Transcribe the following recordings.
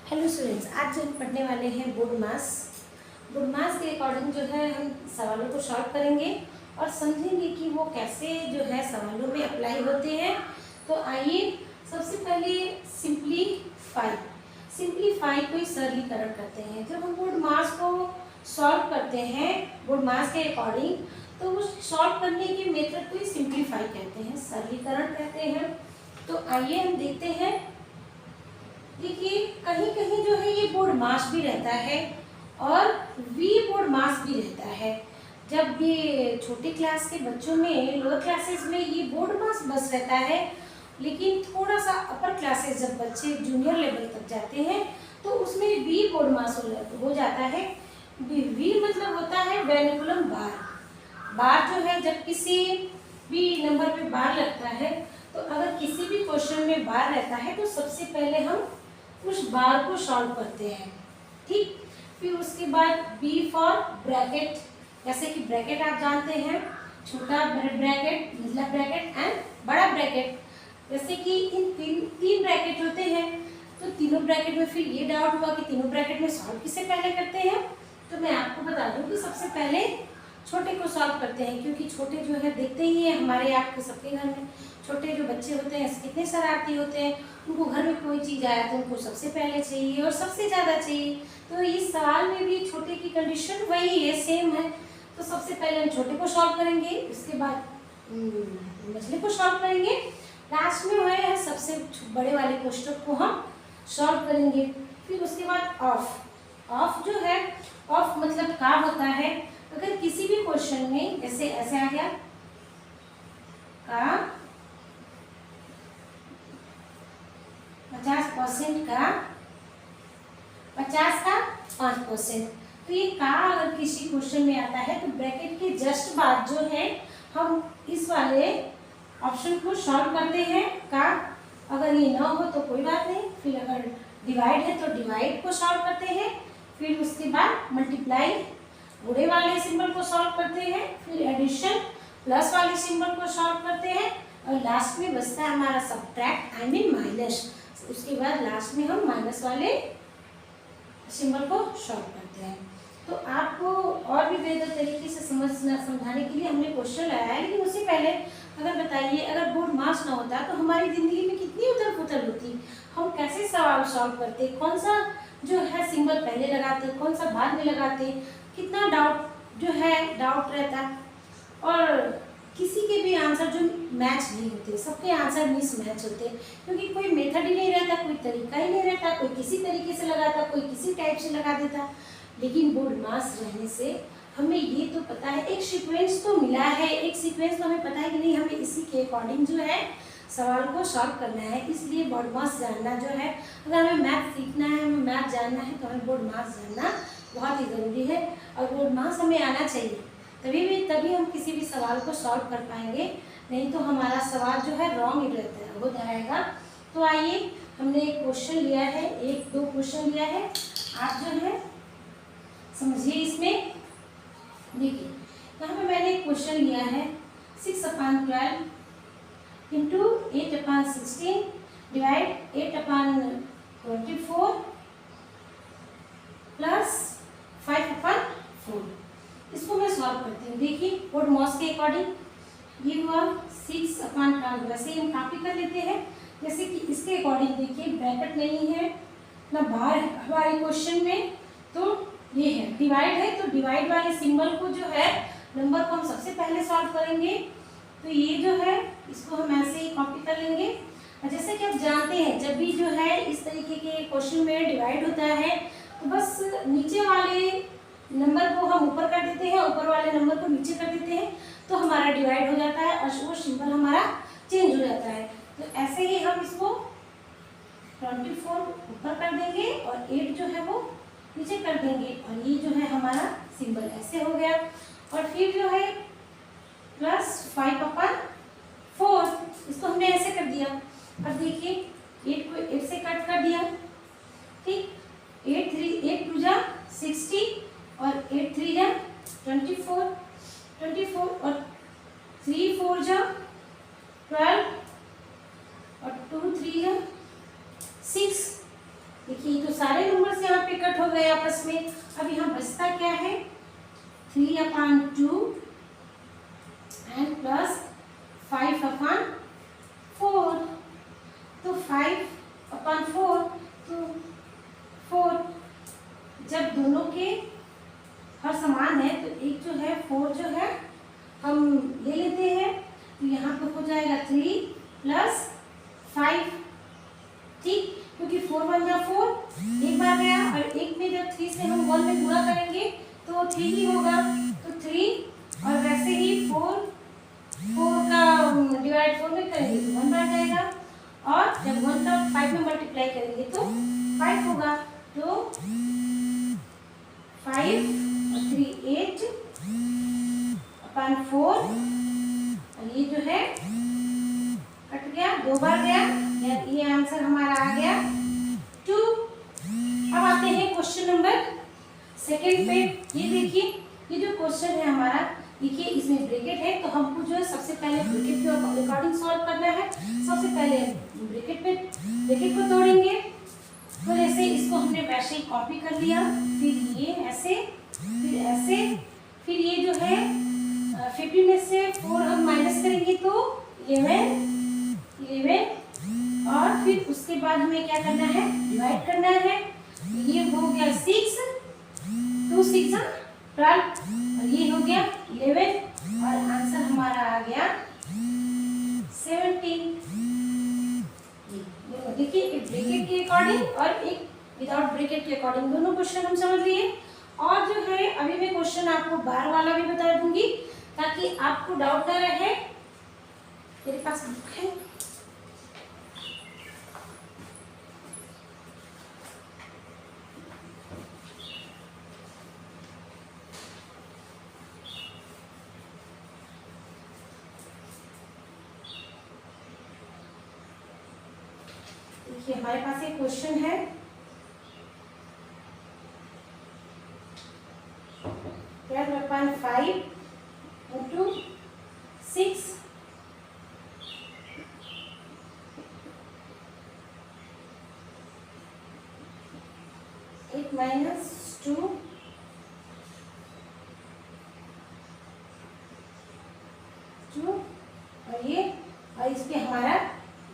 Hello students, आज जो हम पढ़ने वाले हैं बोर्ड मास के अकॉर्डिंग जो है हम सवालों को सॉल्व करेंगे और समझेंगे कि वो कैसे जो है सवालों में अप्लाई होते हैं। तो आइए सबसे पहले सिंप्लीफाई को सरलीकरण करते हैं। जब हम बोर्ड मास को सॉल्व करते हैं बोर्ड मास के अकॉर्डिंग, तो उस सॉल्व करने के मेथड को ही सिंप्लीफाई कहते हैं, सरलीकरण कहते हैं। तो आइए हम देखते हैं। देखिए कहीं कहीं जो है ये बोर्ड मास भी रहता है और वी बोर्ड मास भी रहता है। जब ये छोटे क्लास के बच्चों में, लोअर क्लासेस में ये बोर्ड मास बस रहता है, लेकिन थोड़ा सा अपर क्लासेस जब बच्चे जूनियर लेवल तक जाते हैं तो उसमें वी बोर्ड मास हो जाता है। वी मतलब होता है वेरिएबल बार जो है, जब किसी भी नंबर पे बार लगता है तो अगर किसी भी क्वेश्चन में बार रहता है तो सबसे पहले हम उस बार को सॉल्व करते हैं। ठीक, फिर उसके बाद बी फॉर ब्रैकेट, जैसे कि ब्रैकेट आप जानते हैं, छोटा ब्रैकेट, मिडिल ब्रैकेट एंड बड़ा ब्रैकेट। जैसे कि इन तीन ब्रैकेट होते हैं, तो तीनों ब्रैकेट में फिर ये डाउट हुआ कि तीनों ब्रैकेट में सॉल्व किससे पहले करते हैं। तो मैं आपको बता दूं कि सबसे पहले छोटे को सॉल्व करते हैं, क्योंकि छोटे जो है देखते ही हैं हमारे आपके सबके घर में छोटे जो बच्चे होते हैं कितने शरारती होते हैं। उनको घर में कोई चीज़ आया तो उनको सबसे पहले चाहिए और सबसे ज़्यादा चाहिए। तो इस सवाल में भी छोटे की कंडीशन वही है, सेम है। तो सबसे पहले हम छोटे को सॉल्व करेंगे, उसके बाद मछली को सॉल्व करेंगे, लास्ट में वह है सबसे बड़े वाले कोष्टक को हम सॉल्व करेंगे। फिर उसके बाद ऑफ जो है, ऑफ मतलब का होता है। अगर किसी भी क्वेश्चन में जैसे ऐसे आ गया का 50% का 50 का 5%, तो ये का अगर किसी क्वेश्चन में आता है तो ब्रैकेट के जस्ट बाद जो है हम इस वाले ऑप्शन को सॉल्व करते हैं। का अगर ये ना हो तो कोई बात नहीं, फिर अगर डिवाइड है तो डिवाइड को सॉल्व करते हैं, फिर उसके बाद मल्टीप्लाई बुरे वाले सिंबल को सॉल्व करते हैं, फिर एडिशन प्लस वाले सिंबल को सॉल्व करते हैं, और लास्ट में बचता है हमारा सब्ट्रैक्ट माइनस। उसके बाद लास्ट में हम माइनस वाले सिंबल को सॉल्व करते हैं। तो आपको और भी बेहतर तरीके से समझाने के लिए हमने क्वेश्चन लगाया है, लेकिन उससे पहले अगर बताइए, अगर बोर्ड मास ना होता तो हमारी ज़िंदगी में कितनी उथल पुथल होती, हम कैसे सवाल सॉल्व करते, कौन सा जो है सिंबल पहले लगाते, कौन सा बाद में लगाते, कितना डाउट रहता, और किसी के भी आंसर जो मैच नहीं होते, सबके आंसर मिस मैच होते, क्योंकि कोई मेथड ही नहीं रहता, कोई तरीका ही नहीं रहता, कोई किसी तरीके से लगाता, कोई किसी टाइप से लगा देता। लेकिन बोर्ड मास रहने से हमें ये तो पता है, एक सीक्वेंस तो मिला है, एक सीक्वेंस तो हमें पता है कि नहीं, हमें इसी के अकॉर्डिंग जो है सवाल को सॉल्व करना है। इसलिए बोर्ड मास जानना जो है, अगर हमें मैथ सीखना है, हमें मैथ जानना है, तो हमें बोर्ड मास जानना बहुत ही ज़रूरी है। और बोर्ड मास हमें आना चाहिए, तभी हम किसी भी सवाल को सॉल्व कर पाएंगे, नहीं तो हमारा सवाल जो है रॉन्ग ही रहता हो जाएगा। तो आइए, हमने एक क्वेश्चन लिया है, एक दो क्वेश्चन लिया है, आप जो है समझिए। इसमें देखिए यहाँ पे मैंने एक क्वेश्चन लिया है, 6/12 इंटू 8/16 डिवाइड 8/24 प्लस 5/4। इसको मैं सॉल्व करती हूँ। देखिए बोर्ड मास के अकॉर्डिंग ये हुआ 6/12, वैसे ही हम कॉपी कर लेते हैं। जैसे कि इसके अकॉर्डिंग देखिए ब्रैकेट नहीं है ना बाहर हमारे क्वेश्चन में, तो ये है डिवाइड है, तो डिवाइड वाले सिंबल को जो है नंबर को हम सबसे पहले सॉल्व करेंगे। तो ये जो है इसको हम ऐसे ही कॉपी कर लेंगे। और जैसे कि आप जानते हैं जब भी जो है इस तरीके के क्वेश्चन में डिवाइड होता है तो बस नीचे वाले नंबर को हम ऊपर कर देते हैं, ऊपर वाले नंबर को नीचे कर देते हैं, तो हमारा डिवाइड हो जाता है और वो सिंबल हमारा चेंज हो जाता है। तो ऐसे ही हम इसको 24 ऊपर कर देंगे और 8 जो है वो नीचे कर देंगे, और ये जो है हमारा सिंबल ऐसे हो गया। और फिर जो है प्लस 5/4, इसको हमने ऐसे कर दिया। अब देखिए 8 को 8 से कट कर दिया, ठीक, 8 2 जा 60 और 8 3 जा 24 और 3 4 जा 12 और 2 3 जा 6। देखिए ये तो सारे गए आपस में। अब यहाँ बचता क्या है, 3/2 एंड प्लस 5/4। तो 5/4 तो 4, जब दोनों के हर समान है तो एक जो है 4 जो है हम ले लेते हैं, तो यहाँ पे हो जाएगा 3 + 5, ठीक, क्योंकि 4 × 1 = 4, एक बार गया, और एक में जब 3 से हम 1 में गुणा करेंगे तो 3 ही होगा, तो 3, और वैसे ही 4 का डिवाइड 4 में करेंगे तो 1 बार जाएगा, और जब 1 का 5 में मल्टीप्लाई करेंगे तो 5 होगा, तो 5 और 3 8/4, और ये जो है कट गया, 2 बार गया, ये आंसर हमारा आ गया 2। अब आते हैं क्वेश्चन नंबर 2 पे। ये देखिए, ये जो क्वेश्चन है हमारा, देखिए इसमें ब्रैकेट है, तो हमको जो है सबसे पहले ब्रैकेट के अकॉर्डिंग सॉल्व करना है। सबसे पहले ब्रैकेट को तोड़ेंगे, तो जैसे इसको हमने वैसे ही कॉपी कर लिया, फिर ये ऐसे, फिर ऐसे, फिर ये जो है 50 में से 4 हम माइनस करेंगे तो 11, और फिर उसके बाद हमें क्या करना है, डिवाइड करना है। ये हो गया 6, 2 × 6 = 12, और ये हो गया 11, और आंसर हमारा आ गया 17। देखिए, एक ब्रैकेट के अकॉर्डिंग और एक विदाउट ब्रैकेट के अकॉर्डिंग, दोनों क्वेश्चन हम समझ लिए। और जो है अभी मैं क्वेश्चन आपको बार वाला भी बता दूंगी, ताकि आपको डाउट ना रहे। मेरे पास बुक है, देखिए हमारे पास एक क्वेश्चन है, 12/5 × 6 8 - 2 और ये, और इस पे हमारा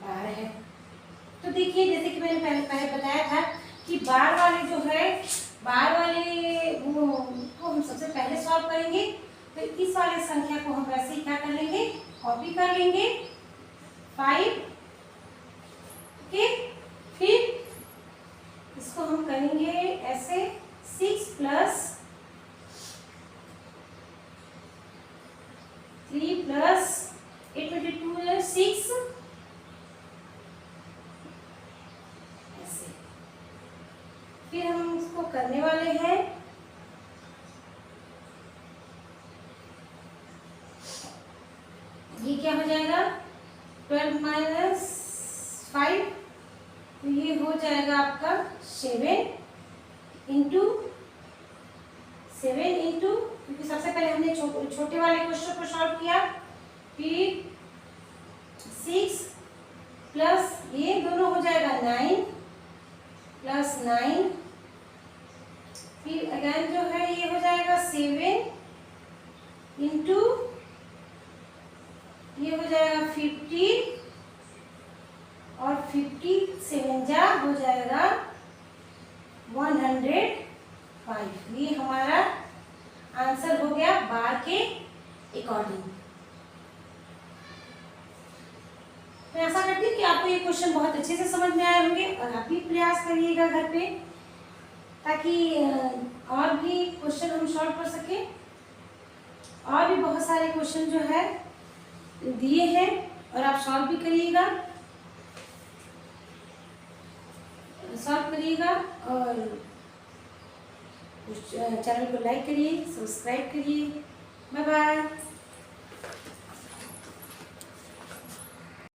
12 है। तो देखिए, जैसे कि मैंने पहले बताया था कि बार वाले जो है, बार वाले वो को हम सबसे पहले सॉल्व करेंगे, तो इस वाले संख्या को हम वैसे ही क्या कर लेंगे, कॉपी कर लेंगे 5 के, फिर इसको हम करेंगे ऐसे 6 + 3 + 8 × 2 = 6, ऐसे। फिर हम इसको करने वाले हैं, ये क्या हो जाएगा, 12 - 5, तो ये हो जाएगा आपका 7 × क्योंकि सबसे पहले हमने छोटे वाले क्वेश्चन को सॉल्व किया, फिर 6 प्लस ये दोनों हो जाएगा 9 + 9, फिर अगेन जो है ये हो जाएगा 7 × ये हो जाएगा 50, और 57 जा हो जाएगा 105। ये हमारा आंसर हो गया बार के अकॉर्डिंग। मैं आशा करती हूँ कि आपको ये क्वेश्चन बहुत अच्छे से समझ में आए होंगे, और आप भी प्रयास करिएगा घर पे, ताकि और भी क्वेश्चन हम सॉल्व कर सके। और भी बहुत सारे क्वेश्चन जो है दिए हैं, और आप सॉल्व भी करिएगा, और चैनल को लाइक करिए, सब्सक्राइब करिए। Bye bye.